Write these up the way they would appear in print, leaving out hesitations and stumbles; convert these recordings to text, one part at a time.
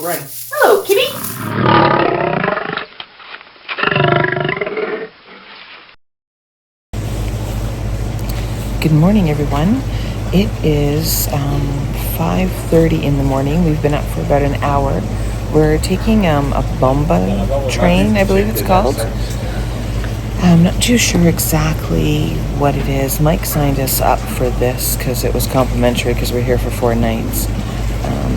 Brian. Hello, kitty. Good morning, everyone. It is 5:30 in the morning. We've been up for about an hour. We're taking a Bamba train, I believe it's called. I'm not too sure exactly what it is. Mike signed us up for this because it was complimentary because we're here for 4 nights.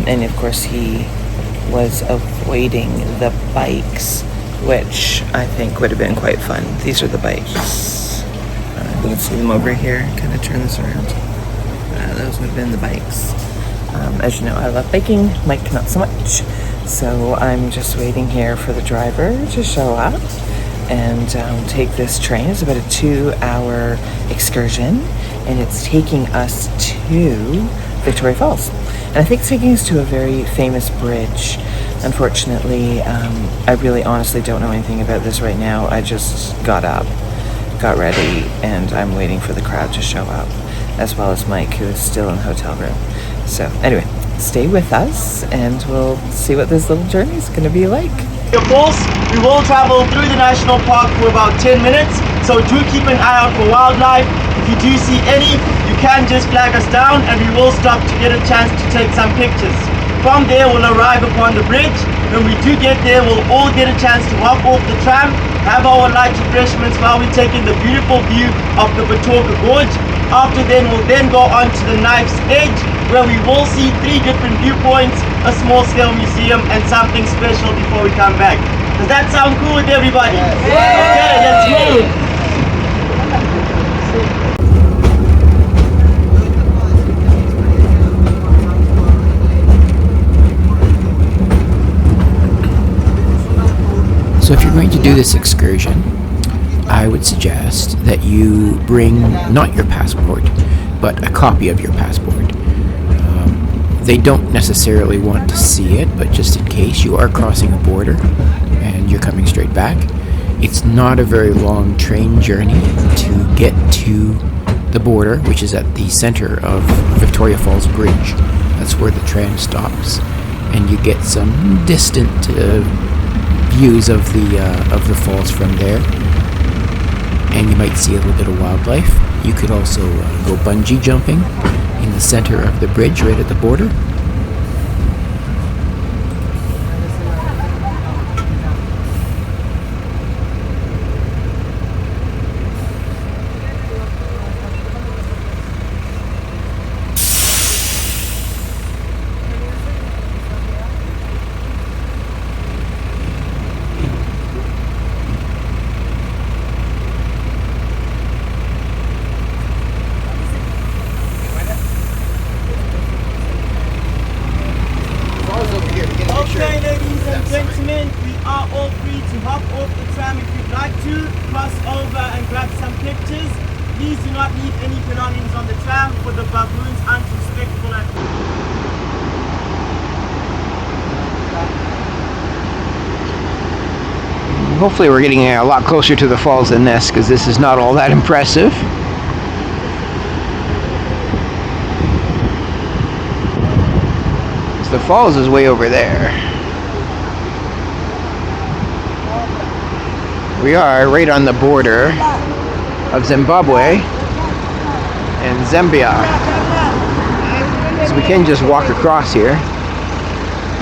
And of course he was avoiding the bikes, which I think would have been quite fun. These are the bikes. You can see them over here. Kind of turn this around. Those would have been the bikes. As you know, I love biking. Mike not so much. So I'm just waiting here for the driver to show up and take this train. It's about a 2-hour excursion, and it's taking us to Victoria Falls. And I think it's taking us to a very famous bridge. Unfortunately, I really honestly don't know anything about this right now. I just got up, got ready, and I'm waiting for the crowd to show up, as well as Mike, who is still in the hotel room. So anyway, stay with us and we'll see what this little journey is going to be like. Of course, we will travel through the national park for about 10 minutes, so do keep an eye out for wildlife. If you do see any, you can just flag us down and we will stop to get a chance to take some pictures. From there, we'll arrive upon the bridge. When we do get there, we'll all get a chance to hop off the tram, have our light refreshments while we're taking the beautiful view of the Batoka Gorge. After then, we'll then go on to the Knife's Edge, where we will see 3 different viewpoints, a small scale museum, and something special before we come back. Does that sound cool with everybody? Okay, let's move. So if you're going to do this excursion, I would suggest that you bring not your passport, but a copy of your passport. They don't necessarily want to see it, but just in case you are crossing a border and you're coming straight back, it's not a very long train journey to get to the border, which is at the center of Victoria Falls Bridge. That's where the tram stops, and you get some distant views of the falls from there, and you might see a little bit of wildlife. You could also go bungee jumping in the center of the bridge right at the border. Okay, ladies and gentlemen, we are all free to hop off the tram if you'd like to, cross over and grab some pictures. Please do not leave any belongings on the tram, for the baboons aren't respectful at all. Hopefully we're getting a lot closer to the falls than this, because this is not all that impressive. The falls is way over there. We are right on the border of Zimbabwe and Zambia. So we can just walk across here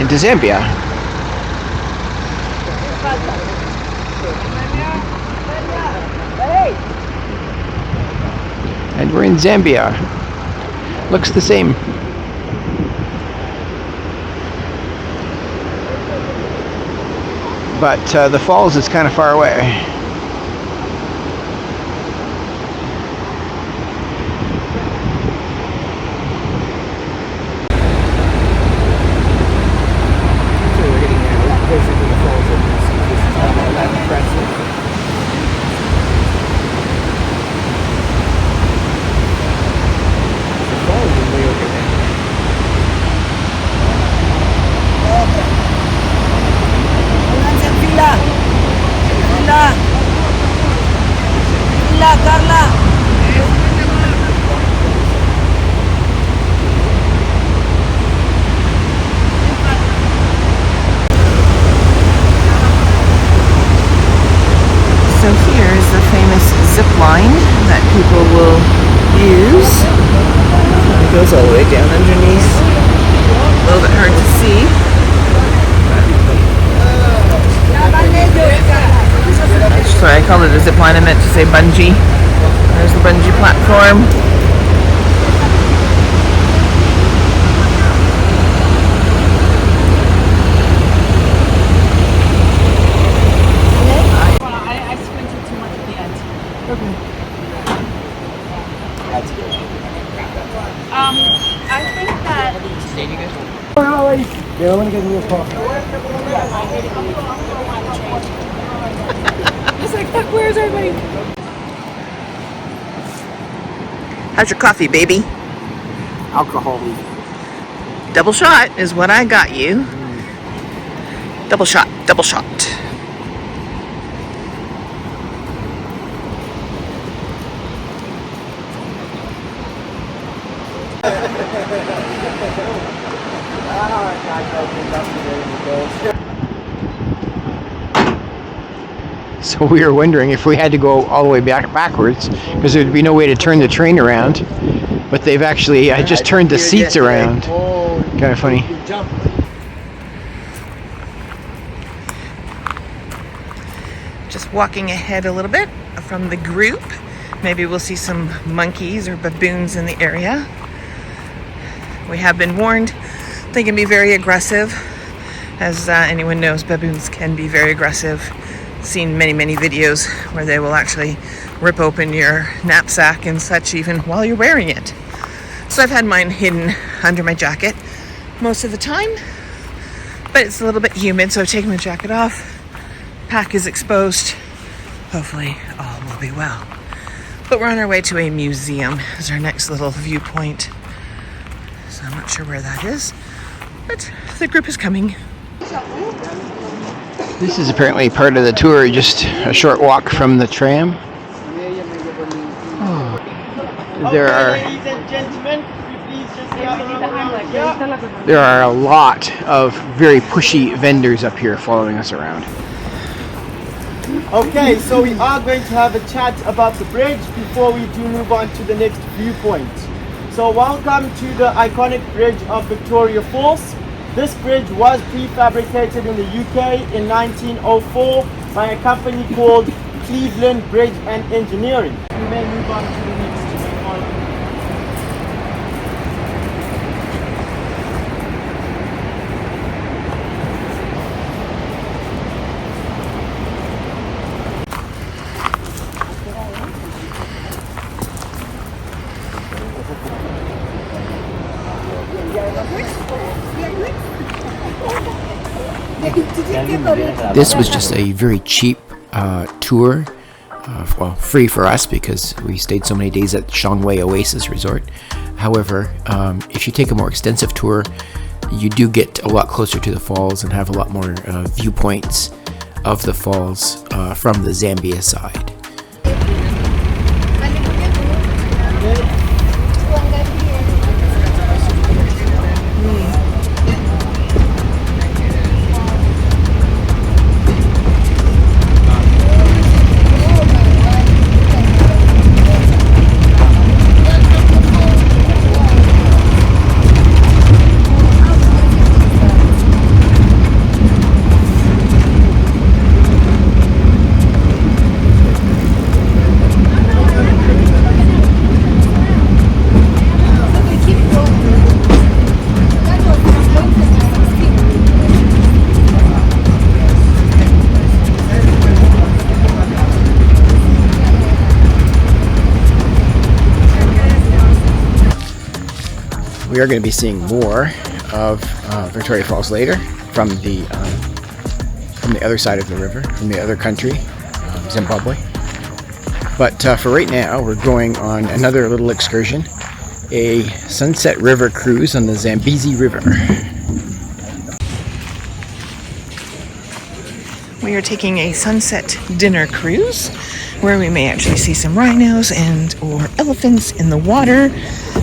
into Zambia. And we're in Zambia. Looks the same. But the falls is kind of far away. Villa. line that people will use. It goes all the way down underneath. A little bit hard to see. Sorry, I called it a zip line. I meant to say bungee. There's the bungee platform. I squinted too much at the end. Okay. That's good. I think that Yeah, I want to get a little coffee. it's like, fuck, where's everybody? How's your coffee, baby? Alcohol. Double shot is what I got you. Double shot, double shot. So we were wondering if we had to go all the way backwards, because there'd be no way to turn the train around. But they've actually just turned the seats around. Kind of funny. Just walking ahead a little bit from the group. Maybe we'll see some monkeys or baboons in the area. We have been warned they can be very aggressive. As anyone knows, baboons can be very aggressive. Seen many videos where they will actually rip open your knapsack and such even while you're wearing it. So I've had mine hidden under my jacket most of the time, but it's a little bit humid, so I've taken my jacket off. Pack is exposed. Hopefully all will be well. But we're on our way to a museum as our next little viewpoint. So I'm not sure where that is, but the group is coming. This is apparently part of the tour, just a short walk from the tram. There are Ladies and gentlemen, could you please just gather around here? there are a lot of very pushy vendors up here following us around. Okay, so we are going to have a chat about the bridge before we do move on to the next viewpoint. So welcome to the iconic bridge of Victoria Falls. This bridge was prefabricated in the UK in 1904 by a company called Cleveland Bridge and Engineering. We may move on to the next one. This was just a very cheap tour. Well, free for us because we stayed so many days at Shangway Oasis Resort. However, if you take a more extensive tour, you do get a lot closer to the falls and have a lot more viewpoints of the falls from the Zambia side. We are going to be seeing more of Victoria Falls later from the other side of the river, from the other country, Zimbabwe. But for right now, we're going on another little excursion, a Sunset River cruise on the Zambezi River. We are taking a sunset dinner cruise where we may actually see some rhinos and or elephants in the water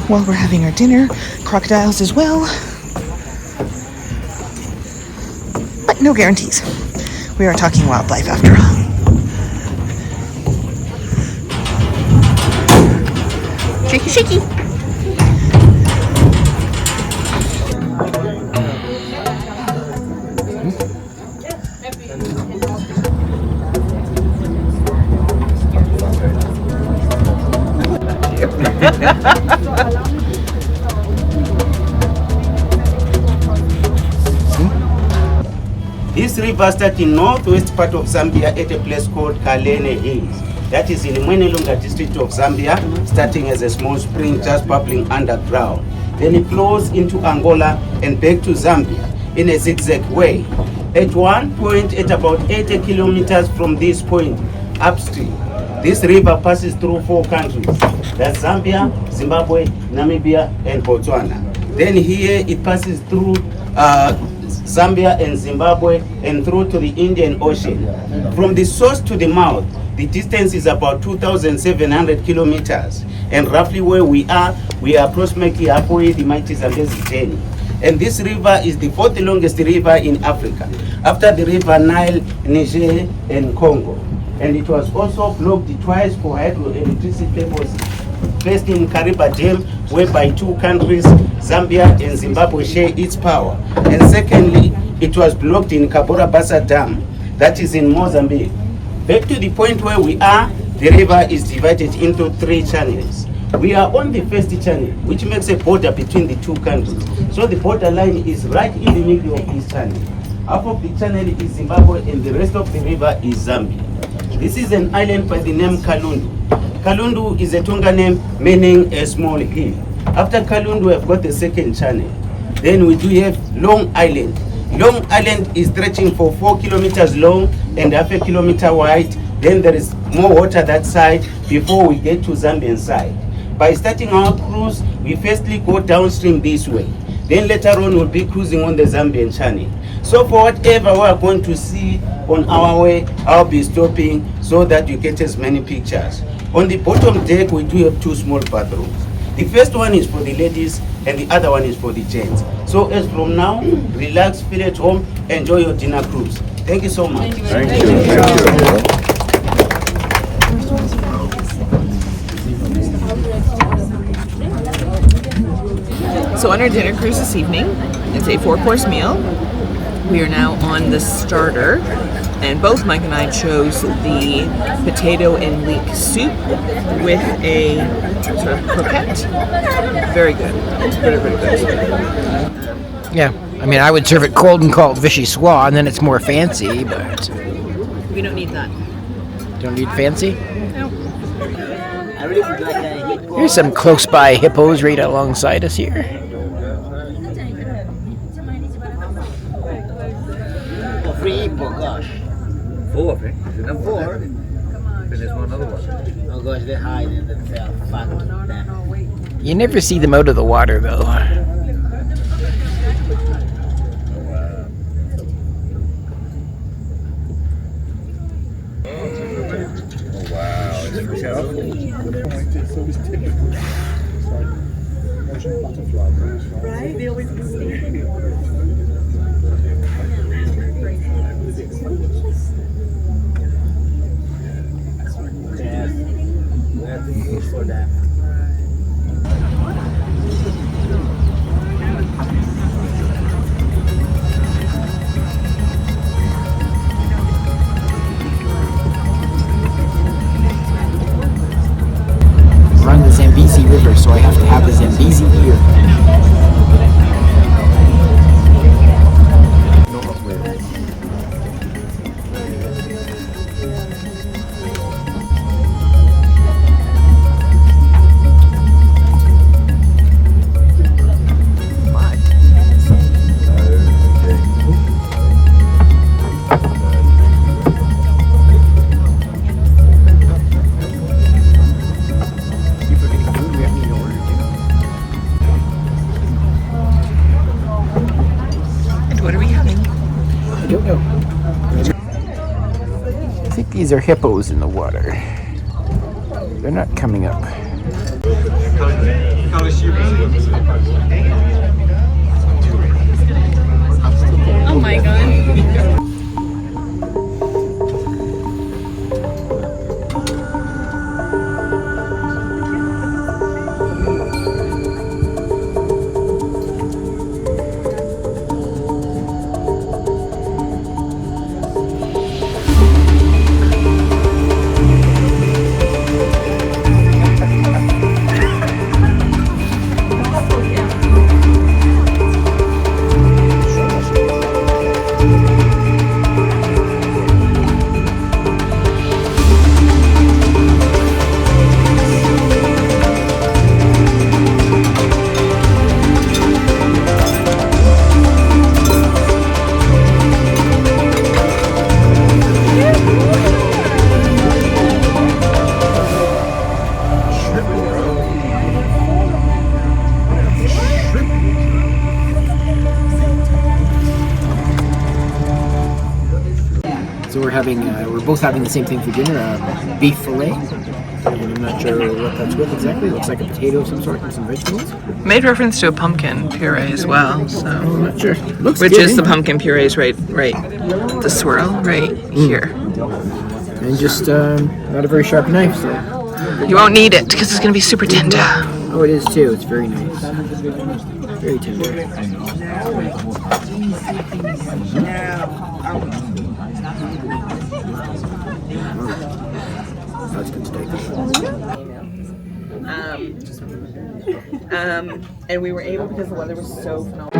while we're having our dinner, crocodiles as well, but no guarantees. We are talking wildlife after all. Shaky, shaky. This river starts in northwest part of Zambia at a place called Kalene Hills. That is in Mwenelunga district of Zambia, starting as a small spring just bubbling underground. Then it flows into Angola and back to Zambia in a zigzag way. At one point, at about 80 kilometers from this point upstream, this river passes through 4 countries. That's Zambia, Zimbabwe, Namibia, and Botswana. Then here it passes through Zambia and Zimbabwe and through to the Indian Ocean. From the source to the mouth, the distance is about 2,700 kilometers. And roughly where we are approximately halfway the mighty Zambezi journey. And this river is the 4th longest river in Africa, after the river Nile, Niger, and Congo. And it was also blocked twice for hydroelectricity purposes. First in Kariba Dam, whereby 2 countries, Zambia and Zimbabwe, share its power. And secondly, it was blocked in Kabora Bassa Dam, that is in Mozambique. Back to the point where we are, the river is divided into 3 channels. We are on the first channel, which makes a border between the 2 countries. So the border line is right in the middle of this channel. Half of the channel is Zimbabwe and the rest of the river is Zambia. This is an island by the name Kalundu. Kalundu is a Tonga name meaning a small hill. After Kalundu, we have got the second channel. Then we do have Long Island. Long Island is stretching for 4 kilometers long and half a kilometer wide. Then there is more water that side before we get to Zambian side. By starting our cruise, we firstly go downstream this way. Then later on we'll be cruising on the Zambian channel. So for whatever we are going to see on our way, I'll be stopping so that you get as many pictures. On the bottom deck, we do have 2 small bathrooms. The first one is for the ladies and the other one is for the gents. So as from now, relax, feel at home, enjoy your dinner cruise. Thank you so much. Thank you. So on our dinner cruise this evening, it's a 4-course meal. We are now on the starter, and both Mike and I chose the potato and leek soup with a sort of croquette. Very good. It's very, very good. Yeah, I mean, I would serve it cold and call it vichyssoise, and then it's more fancy, but... We don't need that. Don't need fancy? No. Here's some close-by hippos right alongside us here. Free hippo, gosh. 4, I think. Is it number 4? Then there's one other one. Oh gosh, they hide in themselves. Fuck them. You never see them out of the water, though. Right? They always Yes. We have to use for that. We're on the Zambezi River, so I have to have the Zambezi here. These are hippos in the water. They're not coming up. Oh my god. So we're both having the same thing for dinner, beef fillet. And I'm not sure what that's with exactly. It looks like a potato of some sort and some vegetables. Made reference to a pumpkin puree as well, so. I'm not sure. Looks Which good, is the anyway. pumpkin puree is right, the swirl right here. And just not a very sharp knife, so. You won't need it because it's going to be super tender. Oh, it is too. It's very nice. Very tender. That's good steak. And we were able because the weather was so phenomenal.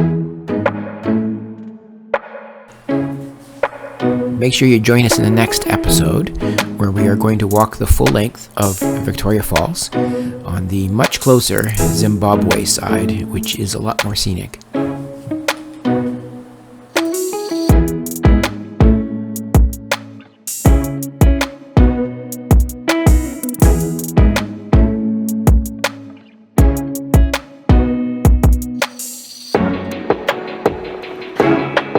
Make sure you join us in the next episode where we are going to walk the full length of Victoria Falls on the much closer Zimbabwe side, which is a lot more scenic.